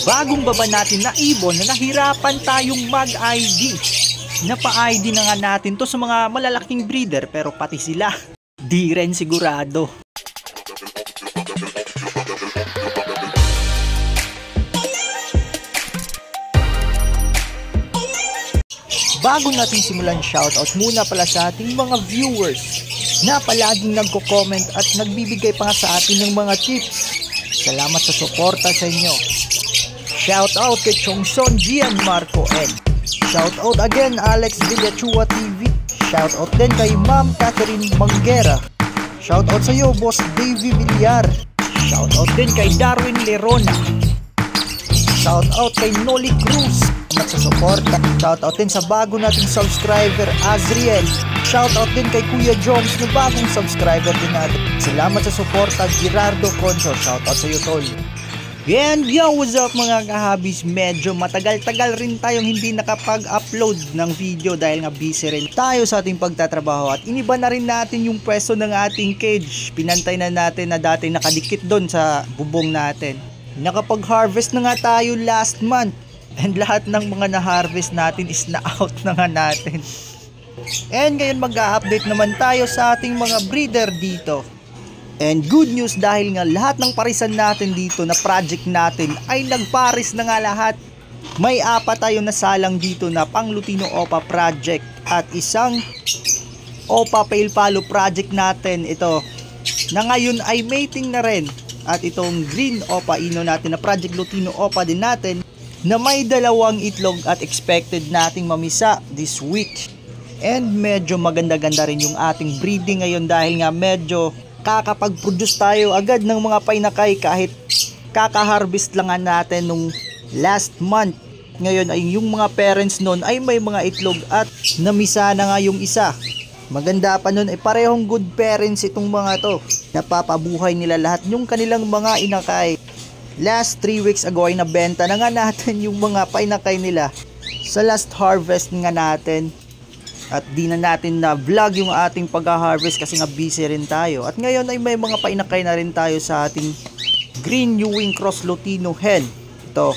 Bagong baba natin na ibon na nahirapan tayong mag-ID. Napa-ID na nga natin to sa mga malalaking breeder pero pati sila di rin sigurado. Bago natin simulan, shoutout muna pala sa ating mga viewers na palaging nagko-comment at nagbibigay pa nga sa atin ng mga tips. Salamat sa suporta sa inyo. Shoutout kay Chongson Gian Marco N. Shoutout again Alex Villachua TV. Shoutout din kay Ma'am Catherine Manguera. Shoutout sa iyo Boss Davey Villar. Shoutout din kay Darwin Lerona. Shoutout kay Noli Cruz. Salamat sa suporta. Shoutout din sa bago nating subscriber Azriel. Shoutout din kay Kuya Joms na bagong subscriber din natin. Salamat sa suporta Gerardo Concho. Shoutout sa iyo tol. And yo, what's up mga kahabis? Medyo matagal-tagal rin tayong hindi nakapag-upload ng video dahil nga busy rin tayo sa ating pagtatrabaho at iniba na rin natin yung pwesto ng ating cage. Pinantay na natin na dati nakadikit doon sa bubong natin. Nakapag-harvest na nga tayo last month and lahat ng mga na-harvest natin is na-out na nga natin. And ngayon mag-a-update naman tayo sa ating mga breeder dito. And good news dahil nga lahat ng parisan natin dito na project natin ay nagparis na nga lahat. May 4 tayo nasalang dito na pang Lutino Opa project at isang Opa Pale Palo project natin ito na ngayon ay mating na rin. At itong Green Opa Ino natin na project Lutino Opa din natin na may 2 itlog at expected nating mamisa this week. And medyo maganda-ganda rin yung ating breeding ngayon dahil nga medyo kakapag-produce tayo agad ng mga painakay kahit kaka-harvest lang natin nung last month. Ngayon ay yung mga parents nun ay may mga itlog at namisa na nga yung isa. Maganda pa nun ay parehong good parents itong mga to. Napapabuhay nila lahat yung kanilang mga inakay. Last 3 weeks ago ay nabenta na nga natin yung mga painakay nila sa last harvest nga natin. At di na natin na vlog yung ating pag-harvest kasi nga busy rin tayo. At ngayon ay may mga painakay na rin tayo sa ating Green New Wing Cross Lutino Hen. Ito,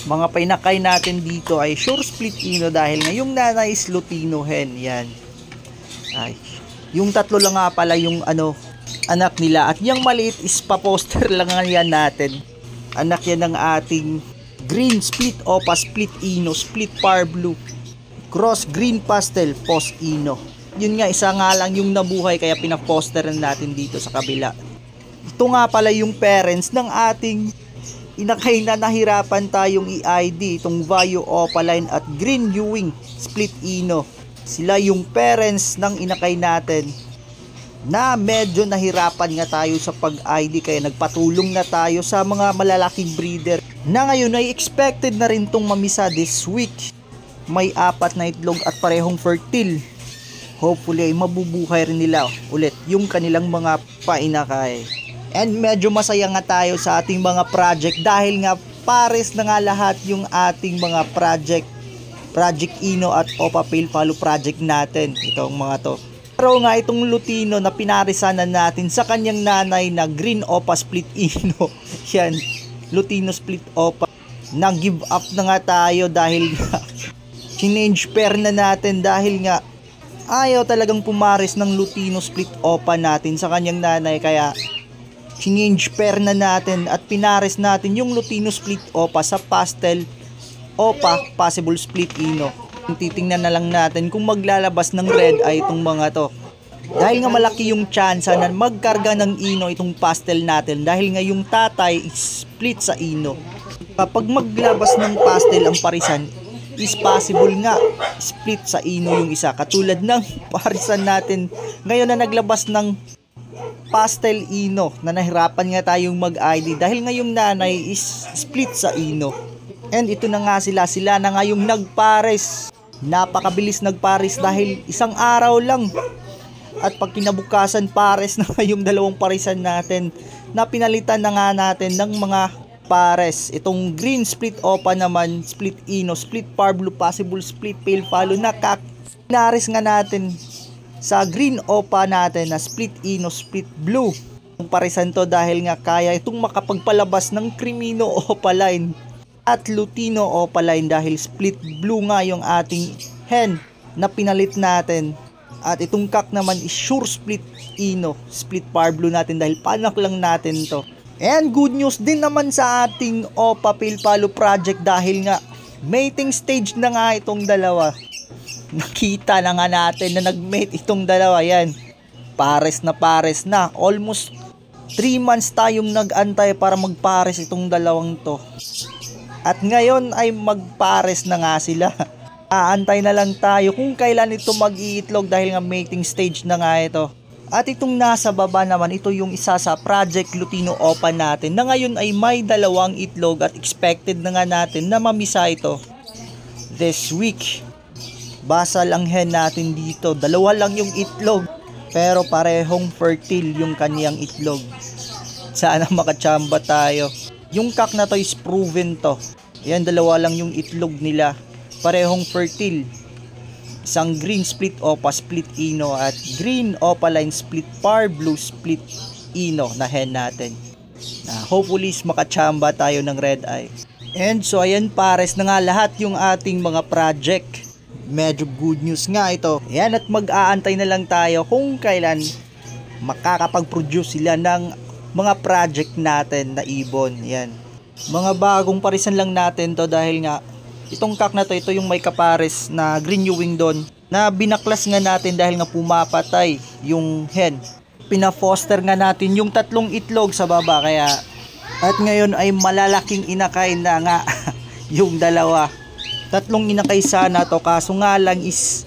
mga painakay natin dito ay Sure Split Ino dahil nga yung nanay is Lutino Hen. Yan. Ay, yung 3 lang nga pala yung anak nila. At yung maliit is pa-poster lang nga yan natin. Anak yan ng ating Green Split Opa, Split Ino, Split Par Blue Cross Green Pastel Post Ino. Yun nga, isa nga lang yung nabuhay kaya pinaposteran natin dito sa kabila. Ito nga pala yung parents ng ating inakay na nahirapan tayong i-ID, itong Vaio Opaline at Green Ewing Split Ino. Sila yung parents ng inakay natin na medyo nahirapan nga tayo sa pag-ID kaya nagpatulong na tayo sa mga malalaking breeder na ngayon ay expected na rin tong mamisa this week. May 4 na itlog at parehong fertile. Hopefully ay mabubuhay rin nila ulit yung kanilang mga painakay. And medyo masaya nga tayo sa ating mga project dahil nga pares na nga lahat yung ating mga Project Ino at Opa Pale Palo project natin. Itong mga to. Pero nga itong Lutino na pinarisanan natin sa kanyang nanay na Green Opa Split Ino. Yan, Lutino Split Opa. Nag-give up na nga tayo dahil change pair na natin dahil nga ayaw talagang pumaris ng Lutino Split Opa natin sa kanyang nanay kaya change pair na natin at pinaris natin yung Lutino Split Opa sa Pastel Opa Possible Split Ino. Titingnan na lang natin kung maglalabas ng red ay itong mga to dahil nga malaki yung chance na magkarga ng Ino itong pastel natin dahil nga yung tatay is split sa Ino. Kapag maglabas ng pastel ang parisan is possible nga split sa Ino yung isa katulad ng parisan natin ngayon na naglabas ng pastel Ino na nahirapan nga tayong mag-ID dahil nga yung nanay is split sa Ino. And ito na nga sila na nga yung nagpares. Napakabilis nagpares dahil isang araw lang at pag kinabukasan pares na yung 2 parisan natin na pinalitan na nga natin ng mga pares. Itong Green Split Opa naman, Split Ino, Split Par Blue, Possible Split Pale Palo na pinares nga natin sa Green Opa natin na Split Ino, Split Blue Ang parisan to dahil nga kaya itong makapagpalabas ng Crimino Opaline at Lutino Opaline dahil split blue nga yung ating hen na pinalit natin. At itong cock naman is sure split Ino, split par blue natin dahil panak lang natin to. And good news din naman sa ating Opa Pilpalo project dahil nga mating stage na nga itong dalawa. Nakita na nga natin na nag-mate itong dalawa, yan. Pares na. Almost 3 months tayong nag-antay para magpares itong dalawang to. At ngayon ay magpares na nga sila. Aantay na lang tayo kung kailan ito mag-iitlog dahil nga mating stage na nga ito. At itong nasa baba naman, ito yung isa sa Project Lutino Opa natin na ngayon ay may 2 itlog at expected na nga natin na mamisa ito this week. Basal ang hen natin dito, 2 lang yung itlog pero parehong fertile yung kaniyang itlog. Sana makachamba tayo. Yung cock na to is proven to. Yan, 2 lang yung itlog nila, parehong fertile. Isang green split Opa split Ino at green Opaline split par blue split Ino na hen natin. Hopefully makachamba tayo ng red eye. And so ayan, pares na nga lahat yung ating mga project. Medyo good news nga ito. Ayan, at mag-aantay na lang tayo kung kailan makakapag-produce sila ng mga project natin na ibon. Ayan, mga bagong parisan lang natin to dahil nga itong cock na to, ito yung may kapares na green Ewing doon na binaklas nga natin dahil nga pumapatay yung hen. Pina-foster nga natin yung 3 itlog sa baba, kaya at ngayon ay malalaking inakay na nga yung 2. 3 inakay sana to, kaso nga lang is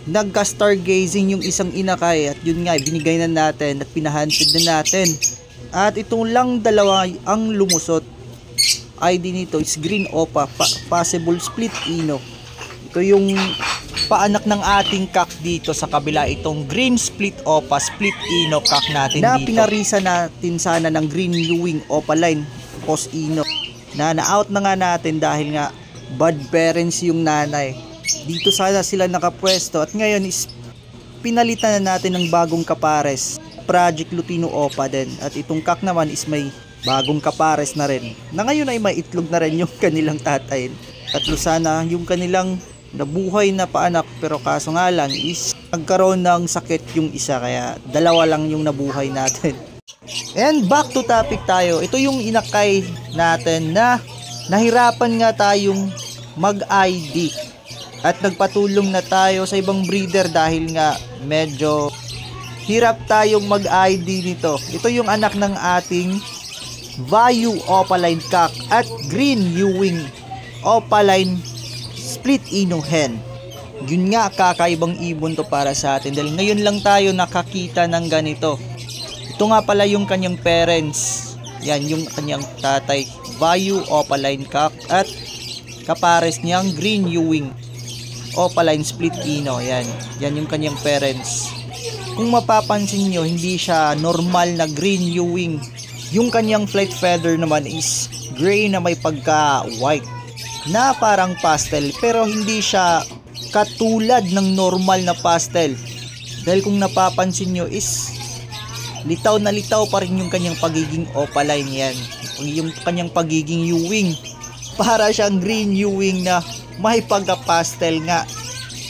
nagka-stargazing yung isang inakay at yun nga binigay na natin at pinahanded na natin. At itong lang 2 ang lumusot. ID nito is green Opa possible split Ino. Ito yung paanak ng ating cock dito sa kabila, itong green split Opa split Ino cock natin na dito. Pinarisa natin sana ng green Ewing Opaline post Ino na na-out na nga natin dahil nga bad parents yung nanay. Dito sana sila nakapwesto at ngayon is pinalitan na natin ng bagong kapares, Project Lutino Opa din. At itong cock naman is may bagong kapares na rin na ngayon ay may itlog na rin yung kanilang tatay. 3 sana yung kanilang nabuhay na paanak, pero kaso nga lang is nagkaroon ng sakit yung isa, kaya 2 lang yung nabuhay natin. And back to topic tayo. Ito yung inakay natin na nahirapan nga tayong mag-ID at nagpatulong na tayo sa ibang breeder dahil nga medyo hirap tayong mag-ID nito. Ito yung anak ng ating Vayu Opaline cock at green Ewing Opaline split Ino hen. Yun nga, kakaibang ibon to para sa atin dahil ngayon lang tayo nakakita ng ganito. Ito nga pala yung kanyang parents. Yan yung kanyang tatay, Vayu Opaline cock at kapares niyang green Ewing Opaline split Ino. Yan yung kanyang parents. Kung mapapansin nyo, hindi siya normal na green Ewing. Yung kanyang flight feather naman is gray na may pagka white na parang pastel, pero hindi siya katulad ng normal na pastel. Dahil kung napapansin nyo is litaw na litaw pa rin yung kanyang pagiging Opaline. Yan yung kanyang pagiging Ewing, para siyang green Ewing na may pagka pastel nga.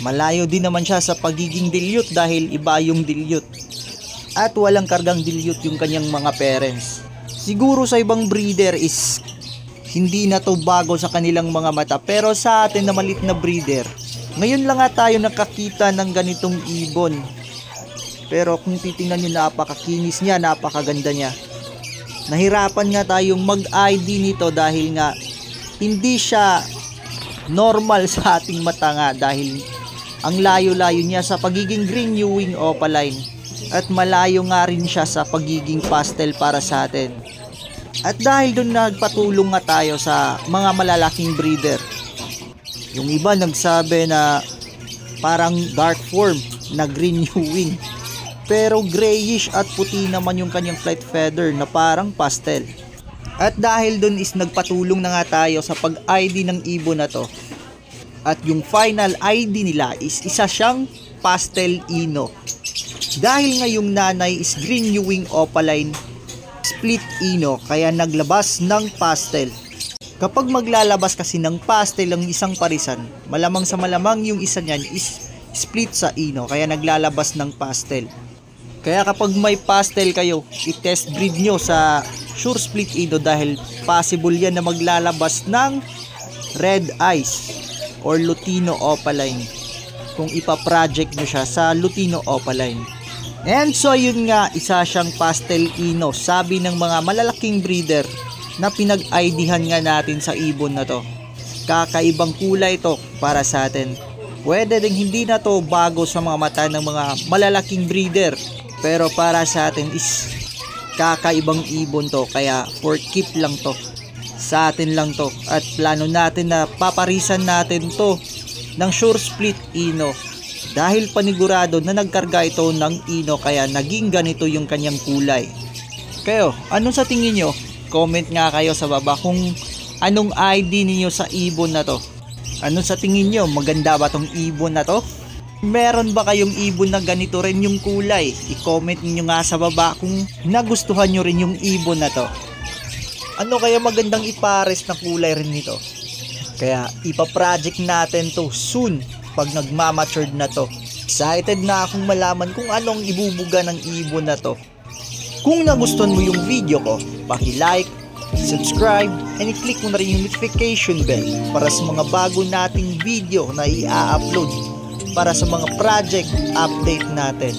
Malayo din naman siya sa pagiging dilute dahil iba yung dilute at walang kargang dilute yung kanyang mga parents. Siguro sa ibang breeder is hindi na to bago sa kanilang mga mata, pero sa atin na malit na breeder, ngayon lang nga tayo nakakita ng ganitong ibon. Pero kung titingnan nyo, napakakinis niya, napakaganda niya. Nahirapan nga tayong mag-ID nito dahil nga hindi siya normal sa ating mata nga, dahil ang layo-layo niya sa pagiging green Ewing Opaline at malayo nga rin siya sa pagiging pastel para sa atin. At dahil doon nagpatulong nga tayo sa mga malalaking breeder. Yung iba nagsabi na parang dark form na green Ewing, pero grayish at puti naman yung kanyang flight feather na parang pastel. At dahil doon is nagpatulong na nga tayo sa pag-ID ng ibon na to. At yung final ID nila is isa siyang pastel Ino. Dahil nga yung nanay is green Ewing opaline split ino, kaya naglabas ng pastel. Kapag maglalabas kasi ng pastel ang isang parisan, malamang sa malamang yung isa niyan is split sa ino, kaya naglalabas ng pastel. Kaya kapag may pastel kayo, i-test breed nyo sa Sure Split Ino dahil possible yan na maglalabas ng red eyes or Lutino opaline kung ipa-project nyo siya sa Lutino opaline. And so yun nga, isa siyang pastel ino, sabi ng mga malalaking breeder na pinag-IDhan nga natin sa ibon na to. Kakaibang kulay ito para sa atin. Pwede ding hindi na to bago sa mga mata ng mga malalaking breeder, pero para sa atin is kakaibang ibon to, kaya for keep lang to. Sa atin lang to, at plano natin na paparisan natin to ng Sure Split Ino dahil panigurado na nagkarga ito ng ino, kaya naging ganito yung kanyang kulay. Kayo, ano sa tingin nyo? Comment nga kayo sa baba kung anong ID niyo sa ibon na to. Ano sa tingin nyo? Maganda ba tong ibon na to? Meron ba kayong ibon na ganito rin yung kulay? I-comment niyo nga sa baba kung nagustuhan nyo rin yung ibon na to. Ano kaya magandang ipares na kulay rin nito? Kaya ipa-project natin to soon pag nagmamatured na to. Excited na akong malaman kung anong ibubuga ng ibon na to. Kung nagustuhan mo yung video ko, paki-like, subscribe, and i-click mo na rin yung notification bell para sa mga bago nating video na i-upload para sa mga project update natin.